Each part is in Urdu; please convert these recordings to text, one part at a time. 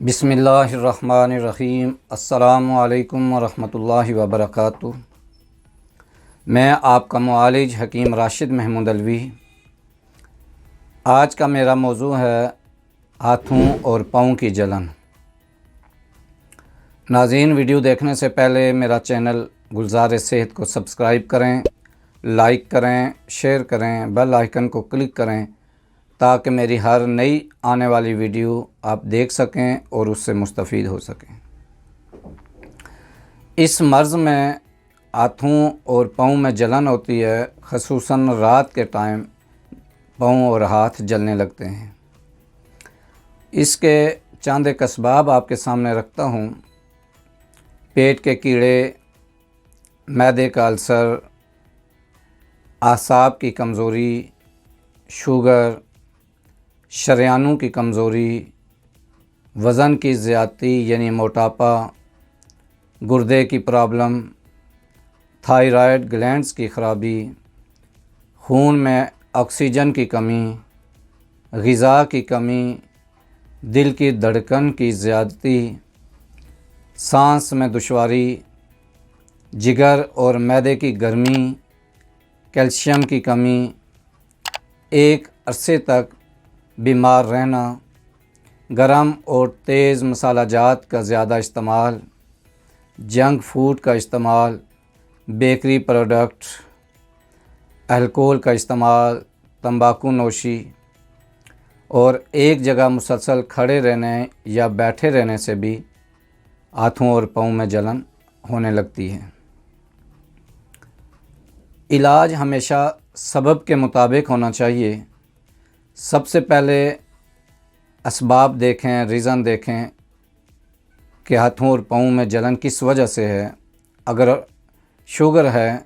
بسم اللہ الرحمن الرحیم۔ السلام علیکم ورحمۃ اللہ وبرکاتہ۔ میں آپ کا معالج حکیم راشد محمود علوی۔ آج کا میرا موضوع ہے ہاتھوں اور پاؤں کی جلن۔ ناظرین، ویڈیو دیکھنے سے پہلے میرا چینل گلزار صحت کو سبسکرائب کریں، لائک کریں، شیئر کریں، بیل آئیکن کو کلک کریں تاکہ میری ہر نئی آنے والی ویڈیو آپ دیکھ سکیں اور اس سے مستفید ہو سکیں۔ اس مرض میں ہاتھوں اور پاؤں میں جلن ہوتی ہے، خصوصاً رات کے ٹائم پاؤں اور ہاتھ جلنے لگتے ہیں۔ اس کے چند ایک اسباب آپ کے سامنے رکھتا ہوں۔ پیٹ کے کیڑے، معدے کا السر، اعصاب کی کمزوری، شوگر، شریانوں کی کمزوری، وزن کی زیادتی یعنی موٹاپا، گردے کی پرابلم، تھائرائیڈ گلینڈز کی خرابی، خون میں آکسیجن کی کمی، غذا کی کمی، دل کی دھڑکن کی زیادتی، سانس میں دشواری، جگر اور معدے کی گرمی، کیلشیم کی کمی، ایک عرصے تک بیمار رہنا، گرم اور تیز مسالہ جات کا زیادہ استعمال، جنک فوڈ کا استعمال، بیکری پروڈکٹ، الکوہل کا استعمال، تمباکو نوشی اور ایک جگہ مسلسل کھڑے رہنے یا بیٹھے رہنے سے بھی ہاتھوں اور پاؤں میں جلن ہونے لگتی ہے۔ علاج ہمیشہ سبب کے مطابق ہونا چاہیے۔ سب سے پہلے اسباب دیکھیں، ریزن دیکھیں کہ ہاتھوں اور پاؤں میں جلن کس وجہ سے ہے۔ اگر شوگر ہے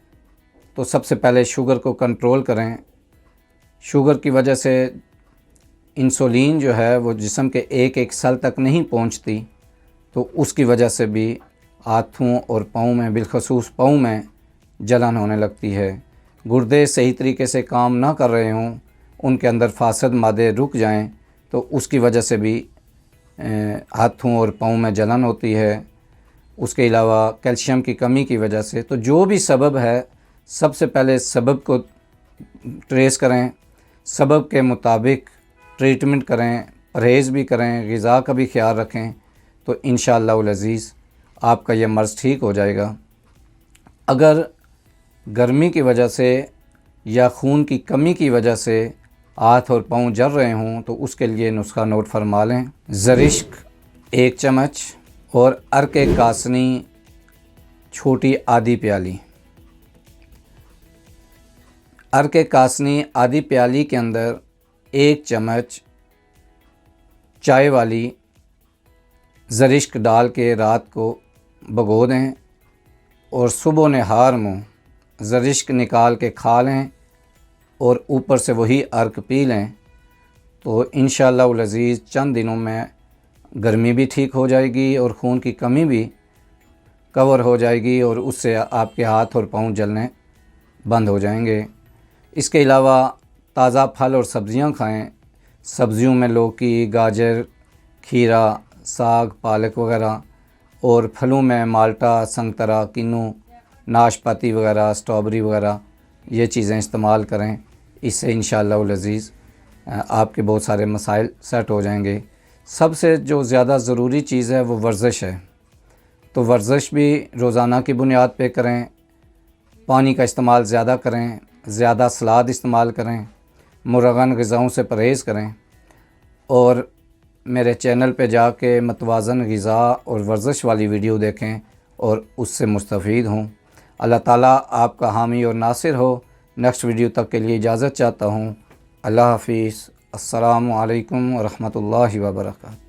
تو سب سے پہلے شوگر کو کنٹرول کریں۔ شوگر کی وجہ سے انسولین جو ہے وہ جسم کے ایک ایک سیل تک نہیں پہنچتی، تو اس کی وجہ سے بھی ہاتھوں اور پاؤں میں، بالخصوص پاؤں میں جلن ہونے لگتی ہے۔ گردے صحیح طریقے سے کام نہ کر رہے ہوں، ان کے اندر فاسد مادے رک جائیں تو اس کی وجہ سے بھی ہاتھوں اور پاؤں میں جلن ہوتی ہے۔ اس کے علاوہ کیلشیم کی کمی کی وجہ سے۔ تو جو بھی سبب ہے، سب سے پہلے سبب کو ٹریس کریں، سبب کے مطابق ٹریٹمنٹ کریں، پرہیز بھی کریں، غذا کا بھی خیال رکھیں، تو انشاءاللہ العزیز آپ کا یہ مرض ٹھیک ہو جائے گا۔ اگر گرمی کی وجہ سے یا خون کی کمی کی وجہ سے ہاتھ اور پاؤں جل رہے ہوں تو اس کے لیے نسخہ نوٹ فرما لیں۔ زرشک 1 چمچ اور عرق کاسنی چھوٹی آدھی پیالی۔ عرق کاسنی آدھی پیالی کے اندر 1 چمچ چائے والی زرشک ڈال کے رات کو بھگو دیں اور صبح و نہار میں زرشک نکال کے کھا لیں اور اوپر سے وہی عرق پی لیں، تو انشاءاللہ العزیز چند دنوں میں گرمی بھی ٹھیک ہو جائے گی اور خون کی کمی بھی کور ہو جائے گی اور اس سے آپ کے ہاتھ اور پاؤں جلنے بند ہو جائیں گے۔ اس کے علاوہ تازہ پھل اور سبزیاں کھائیں۔ سبزیوں میں لوکی، گاجر، کھیرا، ساگ، پالک وغیرہ، اور پھلوں میں مالٹا، سنگترا، کینو، ناشپاتی وغیرہ، اسٹرابری وغیرہ، یہ چیزیں استعمال کریں۔ اس سے انشاءاللہ العزیز آپ کے بہت سارے مسائل سیٹ ہو جائیں گے۔ سب سے جو زیادہ ضروری چیز ہے وہ ورزش ہے، تو ورزش بھی روزانہ کی بنیاد پہ کریں، پانی کا استعمال زیادہ کریں، زیادہ سلاد استعمال کریں، مرغن غذاؤں سے پرہیز کریں، اور میرے چینل پہ جا کے متوازن غذا اور ورزش والی ویڈیو دیکھیں اور اس سے مستفید ہوں۔ اللہ تعالیٰ آپ کا حامی اور ناصر ہو۔ نیکسٹ ویڈیو تک کے لیے اجازت چاہتا ہوں۔ اللہ حافظ۔ السلام علیکم ورحمۃ اللہ وبرکاتہ۔